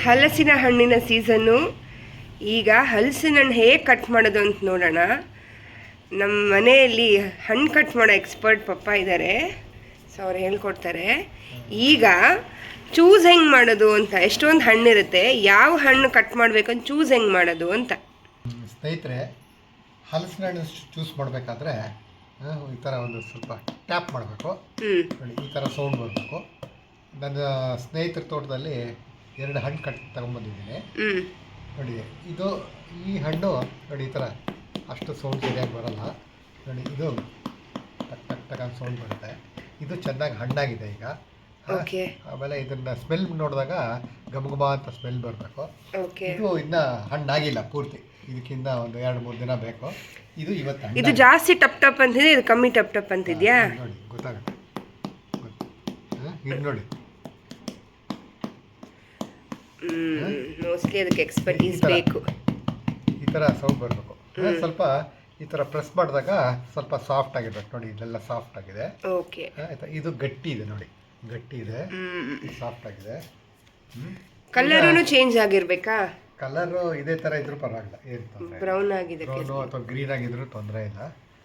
ಹಲಸಿನ ಹಣ್ಣಿನ ಸೀಸನ್ನು. ಈಗ ಹಲಸಿನ ಹಣ್ಣು ಹೇಗೆ ಕಟ್ ಮಾಡೋದು ಅಂತ ನೋಡೋಣ. ನಮ್ಮ ಮನೆಯಲ್ಲಿ ಹಣ್ಣು ಕಟ್ ಮಾಡೋ ಎಕ್ಸ್ಪರ್ಟ್ ಪಪ್ಪ ಇದ್ದಾರೆ, ಸೊ ಅವ್ರು ಹೇಳ್ಕೊಡ್ತಾರೆ. ಈಗ ಚೂಸ್ ಹೆಂಗೆ ಮಾಡೋದು ಅಂತ. ಎಷ್ಟೊಂದು ಹಣ್ಣಿರುತ್ತೆ, ಯಾವ ಹಣ್ಣು ಕಟ್ ಮಾಡಬೇಕಂತ ಚೂಸ್ ಹೆಂಗೆ ಮಾಡೋದು ಅಂತ. ಸ್ನೇಹಿತರೆ, ಹಲಸಿನ ಹಣ್ಣು ಚೂಸ್ ಮಾಡಬೇಕಾದ್ರೆ ಈ ಥರ ಒಂದು ಸ್ವಲ್ಪ ಟ್ಯಾಪ್ ಮಾಡಬೇಕು. ಈ ಥರ ಸೌಂಡ್ ಬರಬೇಕು. ನನ್ನ ಸ್ನೇಹಿತರ ತೋಟದಲ್ಲಿ 2 ಹಣ್ಣು ಕಟ್ ತಗೊಂಡ್ಬಂದಿದ್ದೀನಿ ನೋಡಿ. ಈ ಹಣ್ಣು ನೋಡಿ, ಈ ಥರ ಅಷ್ಟು ಸೌಂಡ್ ಸರಿಯಾಗಿ ಬರೋಲ್ಲ ನೋಡಿ. ಇದು ಟಕ್ ಟಕ್ ಟಕ್ ಅಂತ ಸೌಂಡ್ ಬರುತ್ತೆ. ಇದು ಚೆನ್ನಾಗಿ ಹಣ್ಣಾಗಿದೆ ಈಗ. ಆಮೇಲೆ ಇದನ್ನು ಸ್ಮೆಲ್ ನೋಡಿದಾಗ ಘಮ ಅಂತ ಸ್ಮೆಲ್ ಬರಬೇಕು. ಇದು ಇನ್ನೂ ಹಣ್ಣಾಗಿಲ್ಲ ಪೂರ್ತಿ, ಇದಕ್ಕಿಂತ ಒಂದು 2-3 ದಿನ ಬೇಕು. ಇದು ಇವತ್ತು ಇದು ಜಾಸ್ತಿ ಟಪ್ ಟಪ್ ಅಂತಿದೆ, ಇದು ಕಮ್ಮಿ ಟಪ್ ಟಪ್ ಅಂತಿದ್ಯಾ ನೋಡಿ, ಗೊತ್ತಾಗುತ್ತೆ. ಇದು ನೋಡಿ, ಮೋಸ್ಟ್ಲಿ ಅದಕ್ಕೆ ಎಕ್ಸ್ಪರ್ಟೀಸ್ ಬೇಕು. ಈ ಥರ ಸೌಂಡ್ ಬರಬೇಕು. ಸ್ವಲ್ಪ ಈ ಥರ ಪ್ರೆಸ್ ಮಾಡಿದಾಗ ಸ್ವಲ್ಪ ಸಾಫ್ಟ್ ಆಗಿರ್ಬೇಕು ನೋಡಿ. ಇದೆಲ್ಲ ಸಾಫ್ಟ್ ಆಗಿದೆ. ಓಕೆ, ಆಯ್ತಾ. ಇದು ಗಟ್ಟಿ ಇದೆ ನೋಡಿ, ಗಟ್ಟಿ ಇದೆ, ಸಾಫ್ಟ್ ಆಗಿದೆ. ಕಲರೂ ಚೇಂಜ್ ಆಗಿರ್ಬೇಕಾ? ಕಲರು ಇದೇ ಥರ ಇದ್ರೂ ಪರವಾಗಿಲ್ಲ, ಏನು ತೊಂದರೆ. ಬ್ರೌನ್ ಆಗಿದೆ, ಬ್ರೌನು ಅಥವಾ ಗ್ರೀನ್ ಆಗಿದ್ರೂ ತೊಂದರೆ ಇಲ್ಲ.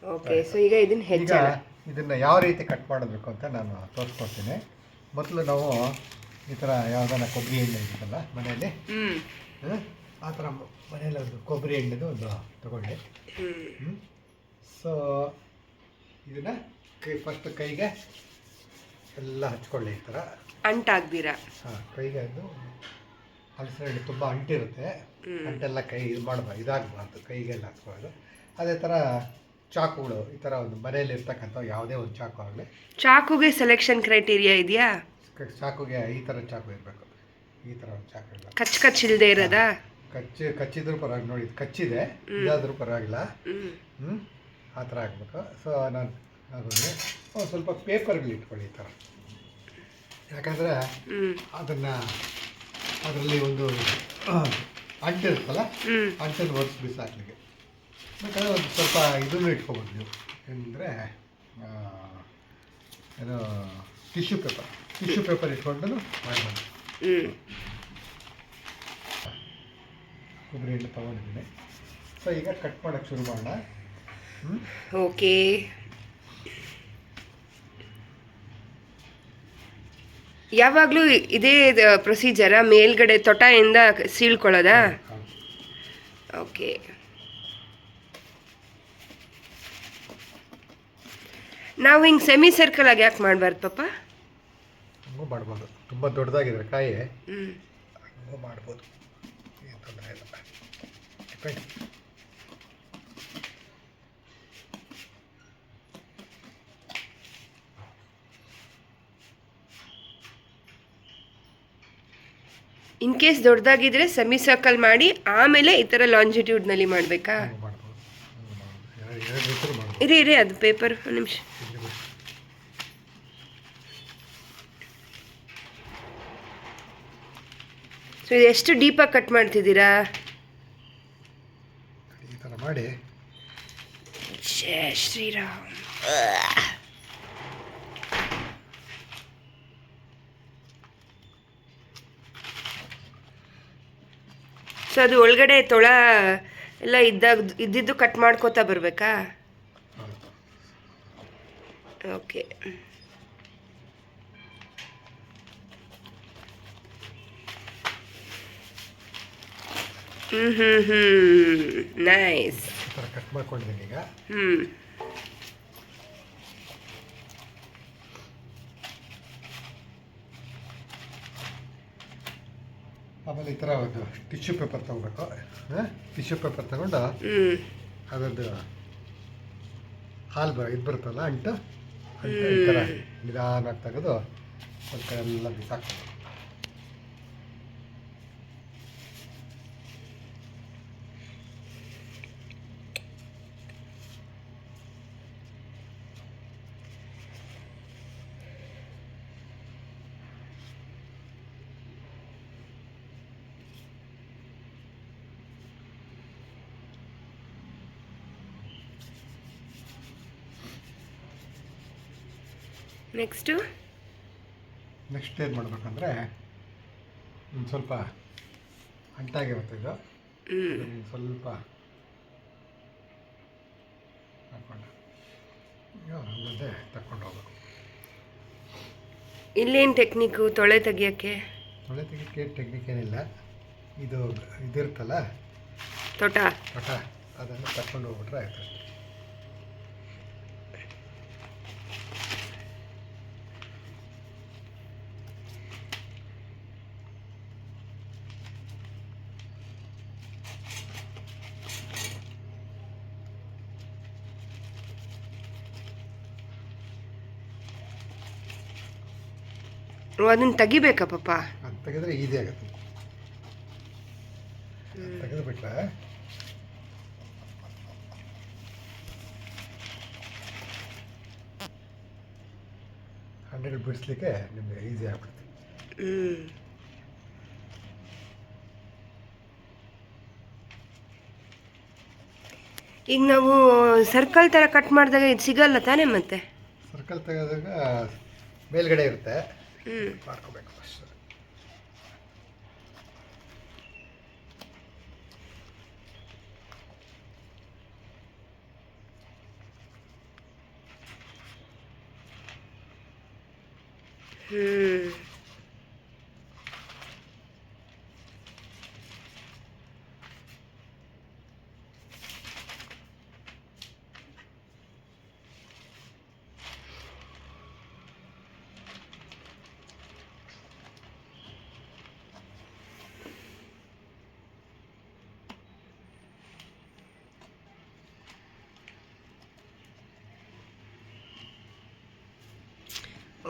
ಓಕೆ, ಸೊ ಈಗ ಇದನ್ನು ಯಾವ ರೀತಿ ಕಟ್ ಮಾಡಬೇಕು ಅಂತ ನಾನು ತೋರಿಸ್ಕೊಡ್ತೀನಿ. ಮೊದಲು ನಾವು ಈ ಥರ ಯಾವುದಾನ ಕೊಬ್ಬರಿ ಎಣ್ಣೆ ಇರುತ್ತಲ್ಲ ಮನೆಯಲ್ಲಿ, ಆ ಥರ ಮನೆಯಲ್ಲಿ ಒಂದು ಕೊಬ್ಬರಿ ಎಣ್ಣೆದು ಒಂದು ತಗೊಳ್ಳಿ. ಸೊ ಇದನ್ನು ಫಸ್ಟ್ ಕೈಗೆ ಎಲ್ಲ ಹಚ್ಕೊಳ್ಳಿ. ಈ ಥರ ಅಂಟಾಗ್ದಿರ. ಹಾಂ, ಕೈಗೆ ಅದು ಹಲಸಿನ ಹಣ್ಣು ತುಂಬ ಅಂಟಿರುತ್ತೆ. ಅಂಟೆಲ್ಲ ಕೈ ಇದು ಮಾಡಬಾರ್ದು, ಇದಾಗಬಾರ್ದು, ಕೈಗೆಲ್ಲ ಹಚ್ಕೊಳ್ಳೋದು. ಅದೇ ಥರ ಚಾಕುಗಳು, ಈ ಥರ ಒಂದು ಮನೆಯಲ್ಲಿ ಇರ್ತಕ್ಕಂಥ ಯಾವುದೇ ಒಂದು ಚಾಕು ಆಗಲಿ. ಚಾಕುಗೆ ಸೆಲೆಕ್ಷನ್ ಕ್ರೈಟೀರಿಯಾ ಇದೆಯಾ? ಚಾಕುಗೆ ಈ ಥರ ಚಾಕು ಇರಬೇಕು. ಈ ಥರ ಒಂದು ಚಾಕು ಇಲ್ಲ, ಕಚ್ಚಿಲ್ದೇ ಇರೋದಾ? ಕಚ್ಚಿದ್ರೂ ಪರವಾಗಿಲ್ಲ ನೋಡಿ. ಇದು ಕಚ್ಚಿದೆ, ಇದಾದರೂ ಪರವಾಗಿಲ್ಲ. ಆ ಥರ ಆಗಬೇಕು. ಸೊ ನಾನು ಅದನ್ನು ಸ್ವಲ್ಪ ಪೇಪರ್ಗಳು ಇಟ್ಕೊಳ್ಳಿ ಈ ಥರ. ಯಾಕಂದರೆ ಅದರಲ್ಲಿ ಒಂದು ಅಂಟಿರುತ್ತಲ್ಲ, ಅಂಟನ್ನು ಒರೆಸಿ ಬಿಸಾಕಲಿಕ್ಕೆ. ಬೇಕಾದ್ರೆ ಒಂದು ಸ್ವಲ್ಪ ಇದನ್ನು ಇಟ್ಕೊಬೋದು ನೀವು, ಏನಂದರೆ ಏನು ಟಿಶ್ಯೂ ಪೇಪರ್ ಇಟ್ಕೊಂಡು ಮಾಡ್ಬೋದು. ಕೊಬ್ಬರಿ ಎಣ್ಣೆ ತೊಗೊಂಡಿದ್ದೀನಿ. ಸೊ ಈಗ ಕಟ್ ಮಾಡೋಕ್ಕೆ ಶುರು ಮಾಡೋಣ. ಓಕೆ, ಯಾವಾಗಲೂ ಇದೇ ಪ್ರೊಸೀಜರಾ? ಮೇಲ್ಗಡೆ ತೊಟೆಯಿಂದ ಸೀಳ್ಕೊಳ್ಳೋದಾ? ಓಕೆ, ನಾವು ಹಿಂಗೆ ಸೆಮಿ ಸರ್ಕಲ್ ಆಗಿ ಯಾಕೆ ಮಾಡಬಾರ್ದು ಪಾಪ? ಹಂಗೂ ಮಾಡ್ಬೋದು, ತುಂಬ ದೊಡ್ಡದಾಗಿದ್ರೆ ಕಾಯಿ ಹಂಗೂ ಮಾಡ್ಬೋದು, ಏನು ತೊಂದರೆ ಇಲ್ಲ. ಡಿಪೆಂಡ್. ಇನ್ ಕೇಸ್ ದೊಡ್ಡದಾಗಿದ್ರೆ ಸೆಮಿ ಸರ್ಕಲ್ ಮಾಡಿ ಆಮೇಲೆ ಈ ಥರ ಲಾಂಜಿಟ್ಯೂಡ್ನಲ್ಲಿ ಮಾಡಬೇಕಾ? ಇರಿ ಅದು ಪೇಪರ್ ಒಂದು ನಿಮಿಷ. ಸೊ ಇದು ಎಷ್ಟು ಡೀಪಾಗಿ ಕಟ್ ಮಾಡ್ತಿದ್ದೀರಾ? ಈ ಥರ ಮಾಡಿ. ಜೈ ಶ್ರೀರಾಮ್. ಸೊ ಅದು ಒಳಗಡೆ ತೊಳ ಎಲ್ಲ ಇದ್ದಿದ್ದು ಕಟ್ ಮಾಡ್ಕೋತಾ ಬರಬೇಕಾ? Okay, nice. ಕಟ್ ಮಾಡ್ಕೊಂಡಿದ್ದೀನಿ ಈಗ. ಆಮೇಲೆ ಈ ಥರ ಒಂದು ಟಿಶ್ಯೂ ಪೇಪರ್ ತೊಗೋಬೇಕು. ಟಿಶ್ಯೂ ಪೇಪರ್ ತಗೊಂಡು ಅದರದ್ದು ಹಾಲು ಇದು ಬರುತ್ತಲ್ಲ, ಅಂಟು ಈ ಥರ ನಿಧಾನವಾಗಿ ತೆಗೆದು ಒಂದು ಕಡೆ ಎಲ್ಲ ಬಿಸಾಕ್ಬೇಕು. ನೆಕ್ಸ್ಟ್ ಏನು ಮಾಡಬೇಕಂದ್ರೆ ಒಂದು ಸ್ವಲ್ಪ ಅಂಟಾಗಿರುತ್ತೆ ಇದು. ಹ್ಞೂ ಅದನ್ನ ಸ್ವಲ್ಪ ಹಾಕ್ಕೊಂಡು ಈಗ ಹಂಗಂತೆ ತಗೊಂಡು ಹೋಗ್ಬೇಕು. ಇಲ್ಲೇನು ಟೆಕ್ನಿಕ್ಕು ತೊಳೆ ತೆಗಿಯೋಕ್ಕೆ? ತೊಳೆ ತೆಗಿಯೋಕ್ಕೆ ಟೆಕ್ನಿಕ್ ಏನಿಲ್ಲ, ಇದು ಇದಿರುತ್ತಲ್ಲ ತೋಟ. ಪಟ, ಅದನ್ನು ತಗೊಂಡು ಹೋಗ್ಬಿಟ್ರೆ ಆಯ್ತು ಅಷ್ಟೇ. ಅದನ್ನು ತೆಗಿಬೇಕಾ ಪಪ್ಪ? ಅದು ತೆಗೆದ್ರೆ ಈಸಿ ಆಗುತ್ತೆ. ತೆಗೆದುಬಿಟ್ರೆ 100 ಬಿಡಿಸ್ಲಿಕ್ಕೆ ನಿಮಗೆ ಈಸಿ ಆಗ್ಬಿಡುತ್ತೆ. ಈಗ ನಾವು ಸರ್ಕಲ್ ಥರ ಕಟ್ ಮಾಡಿದಾಗ ಇದು ಸಿಗಲ್ಲ ತಾನೇ ಮತ್ತೆ? ಸರ್ಕಲ್ ತೆಗೆದಾಗ ಮೇಲ್ಗಡೆ ಇರುತ್ತೆ, ಮಾಡ್ಕೋಬೇಕು ಫಸ್ಟ್.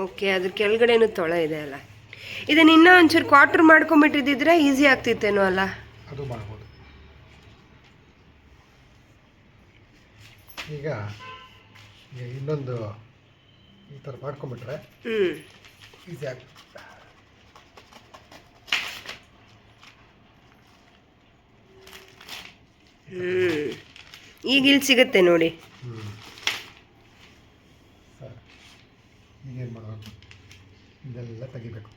ಓಕೆ, ಅದ್ರ ಕೆಳಗಡೆನೂ ತೊಳೆ ಇದೆ ಅಲ್ಲ. ಇದನ್ನ ಇನ್ನೂ ಒಂಚೂರು ಕ್ವಾರ್ಟರ್ ಮಾಡ್ಕೊಂಬಿಟ್ಟಿದ್ದಿದ್ರೆ ಈಸಿ ಆಗ್ತಿತ್ತೇನೋ ಅಲ್ಲ? ಅದು ಮಾಡ್ಬೋದು. ಈಗ ಇನ್ನೊಂದು ಈ ಥರ ಮಾಡ್ಕೊಂಬಿಟ್ರೆ ಈಸಿ ಆಗ್ತದೆ. ಈಗ ಇಲ್ಲಿ ಸಿಗುತ್ತೆ ನೋಡಿ. ಸರ್, ಈಗೇನು ಮಾಡಬೇಕು, ಇದೆಲ್ಲ ತೆಗಿಬೇಕು.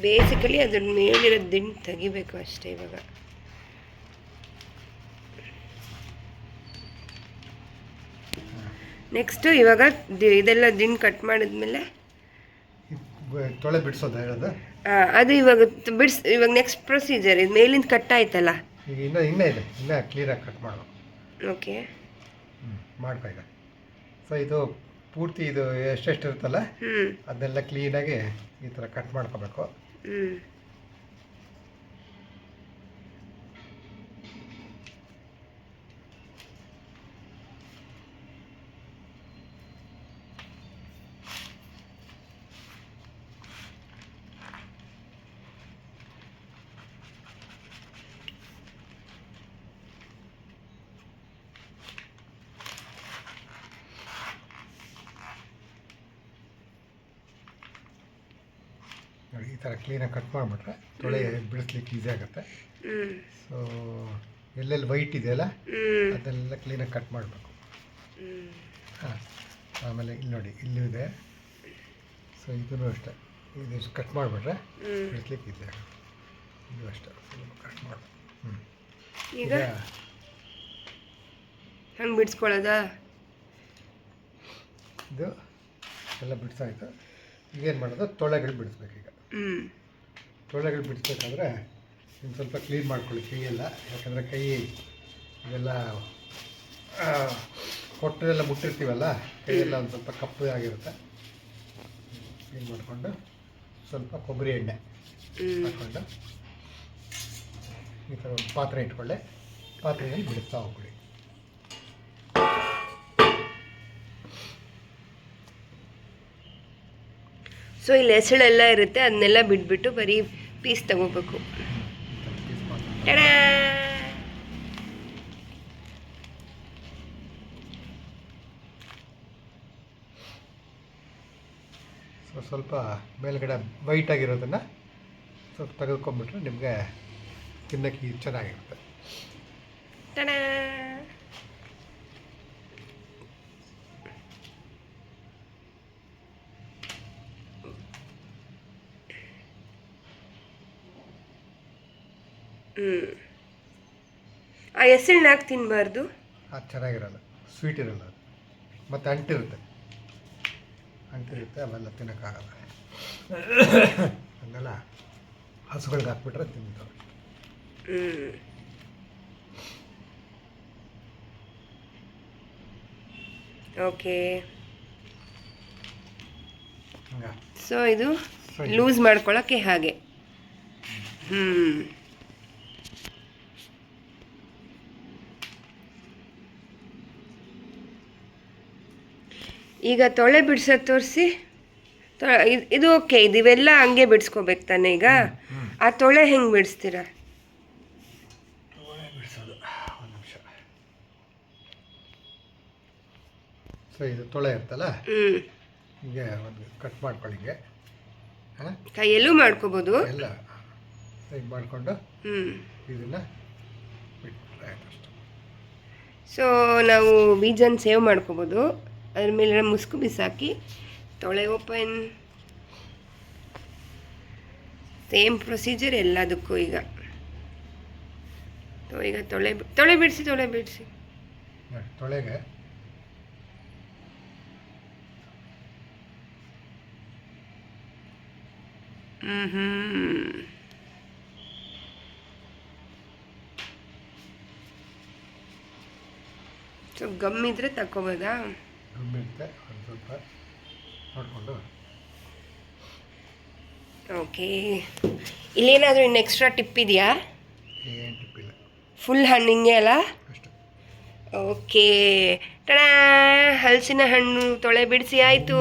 ಬೇಸಿಕಲಿ ಅದ್ರ ಮೇಲಿರೋ ದಿಂಡು ತೆಗಿಬೇಕು ಅಷ್ಟೇ ಇವಾಗ. ನೆಕ್ಸ್ಟು ಇವಾಗ ಇದೆಲ್ಲ ದಿಂಡು ಕಟ್ ಮಾಡಿದ್ಮೇಲೆ ತೊಳೆ ಬಿಡಿಸೋದು ಹೇಳೋದು. ಅದು ಇವಾಗ ಇವಾಗ ನೆಕ್ಸ್ಟ್ ಪ್ರೊಸೀಜರ್ ಇದು ಮೇಲಿಂದ ಕಟ್ ಆಯ್ತಲ್ಲ, ಈಗ ಇನ್ನೂ ಇದೆ, ಇನ್ನೂ ಕ್ಲೀನಾಗಿ ಕಟ್ ಮಾಡೋ. ಓಕೆ, ಮಾಡ್ಕೊ ಈಗ. ಸೊ ಇದು ಪೂರ್ತಿ ಇದು ಎಷ್ಟೆಷ್ಟು ಇರುತ್ತಲ್ಲ ಅದನ್ನೆಲ್ಲ ಕ್ಲೀನಾಗಿ ಈ ಥರ ಕಟ್ ಮಾಡ್ಕೋಬೇಕು. ನೋಡಿ, ಈ ಥರ ಕ್ಲೀನಾಗಿ ಕಟ್ ಮಾಡಿಬಿಟ್ರೆ ತೊಳೆ ಬಿಡಿಸ್ಲಿಕ್ಕೆ ಈಸಿ ಆಗುತ್ತೆ. ಸೊ ಎಲ್ಲೆಲ್ಲಿ ವೈಟ್ ಇದೆಯಲ್ಲ ಅದೆಲ್ಲ ಕ್ಲೀನಾಗಿ ಕಟ್ ಮಾಡಬೇಕು. ಹಾಂ, ಆಮೇಲೆ ಇಲ್ಲಿ ನೋಡಿ, ಇಲ್ಲೂ ಇದೆ. ಸೊ ಇದೂ ಅಷ್ಟೇ, ಇದಿಷ್ಟು ಕಟ್ ಮಾಡಿಬಿಟ್ರೆ ಬಿಡಿಸ್ಲಿಕ್ಕೆ ಈಸಿ ಆಗುತ್ತೆ. ಇದು ಅಷ್ಟೇ, ಕಟ್ ಮಾಡಬೇಕು. ಈಗ ಹಂಗೆ ಬಿಡಿಸ್ಕೊಳ್ಳೋದಾ? ಇದು ಎಲ್ಲ ಬಿಡಿಸಾಯ್ತು. ಈಗೇನು ಮಾಡೋದು, ತೊಳೆಗಳು ಬಿಡಿಸ್ಬೇಕು. ಈಗ ತೊಳೆಗಳು ಬಿಡಿಸ್ಬೇಕಾದ್ರೆ ಇನ್ನು ಸ್ವಲ್ಪ ಕ್ಲೀನ್ ಮಾಡ್ಕೊಳ್ಳಿ ಕೈಯೆಲ್ಲ, ಯಾಕಂದರೆ ಕೈ ಇವೆಲ್ಲ ಹೊಟ್ಟೆಲ್ಲ ಮುಟ್ಟಿರ್ತೀವಲ್ಲ, ಕೈಯೆಲ್ಲ ಒಂದು ಸ್ವಲ್ಪ ಕಪ್ಪು ಆಗಿರುತ್ತೆ. ಕ್ಲೀನ್ ಮಾಡಿಕೊಂಡು ಸ್ವಲ್ಪ ಕೊಬ್ಬರಿ ಎಣ್ಣೆ ಹಾಕ್ಕೊಂಡು ಈ ಥರ ಒಂದು ಪಾತ್ರೆ ಇಟ್ಕೊಳ್ಳಿ, ಪಾತ್ರೆಯಲ್ಲಿ ಬಿಡಿಸ್ತಾ ಹೋಗ್ಬಿಡಿ. ಸೊ ಇಲ್ಲಿ ಹೆಸಳೆಲ್ಲ ಇರುತ್ತೆ, ಅದನ್ನೆಲ್ಲ ಬಿಟ್ಬಿಟ್ಟು ಬರೀ ಪೀಸ್ ತಗೋಬೇಕು. ಸೊ ಸ್ವಲ್ಪ ಮೇಲ್ಗಡೆ ವೈಟ್ ಆಗಿರೋದನ್ನು ಸ್ವಲ್ಪ ತೆಗೆದುಕೊಂಡ್ಬಿಟ್ರೆ ನಿಮಗೆ ತಿನ್ನೋಕ್ಕೆ ಚೆನ್ನಾಗಿರುತ್ತೆ. ಟಡಾ! ಆ ಹೆಸರನ್ನ ಯಾಕೆ ತಿನ್ನಬಾರ್ದು? ಅದು ಚೆನ್ನಾಗಿರಲ್ಲ, ಸ್ವೀಟ್ ಇರಲ್ಲ ಅದು, ಮತ್ತು ಅಂಟಿರುತ್ತೆ, ಅವೆಲ್ಲ ತಿನ್ನೋಕ್ಕಾಗಲ್ಲ. ಅದನ್ನೆಲ್ಲ ಹಸುಗಳಿಗೆ ಹಾಕ್ಬಿಟ್ರೆ ತಿಂತವೆ. ಓಕೆ. ಹಂಗೆ ಸೊ ಇದು ಲೂಸ್ ಮಾಡ್ಕೊಳ್ಳೋಕ್ಕೆ ಹಾಗೆ. ಈಗ ತೊಳೆ ಬಿಡ್ಸೋದು ತೋರಿಸಿ. ಇದು ಓಕೆ, ಇವೆಲ್ಲ ಹಂಗೆ ಬಿಡಿಸ್ಕೋಬೇಕು ತಾನೆ ಈಗ? ಆ ತೊಳೆ ಹೆಂಗೆ ಬಿಡಿಸ್ತೀರಾ? ಬಿಡಿಸೋದು ಒಂದು ನಿಮಿಷ. ಸೊ ಇದು ತೊಳೆ ಇರ್ತಲ್ಲ, ಹೀಗೆ ಒಂದು ಕಟ್ ಮಾಡ್ಕೊಳ್ಳಿ. ಹಿಂಗೆ ಕೈಯಲ್ಲೂ ಮಾಡ್ಕೋಬೋದು ಎಲ್ಲ ಹೀಗೆ ಮಾಡಿಕೊಂಡು ಇದನ್ನು ಬಿಟ್ಬಿಟ್ರೆ ಆಯ್ತು ಅಷ್ಟು. ಸೊ ನಾವು ಬೀಜನ ಸೇವ್ ಮಾಡ್ಕೋಬೋದು. ಅದ್ರ ಮೇಲೆ ಮುಸ್ಕು ಬಿಸಾಕಿ ತೊಳೆ ಓಪನ್. ಸೇಮ್ ಪ್ರೊಸೀಜರ್ ಎಲ್ಲದಕ್ಕೂ. ಈಗ ತೊಳೆ ಬಿಡಿಸಿ ತೊಳೆಗೆ ಸೊ ಗಮ್ ಇದ್ರೆ ತಗೋಬೋದಾ? ಗಮ್ಮಿರುತ್ತೆ, ಒಂದು ಸ್ವಲ್ಪ ನೋಡಿಕೊಂಡು. ಓಕೆ. ಇಲ್ಲೇನಾದರೂ ಇನ್ನು ಎಕ್ಸ್ಟ್ರಾ ಟಿಪ್ ಇದೆಯಾ? ಏನು ಟಿಪ್ಪಿಲ್ಲ, ಫುಲ್ ಹಣ್ಣಿಂಗೆ ಅಲ್ಲ? ಅಷ್ಟೇ. ಓಕೆ. ಟಡಾ! ಹಲಸಿನ ಹಣ್ಣು ತೊಳೆ ಬಿಡಿಸಿ ಆಯಿತು.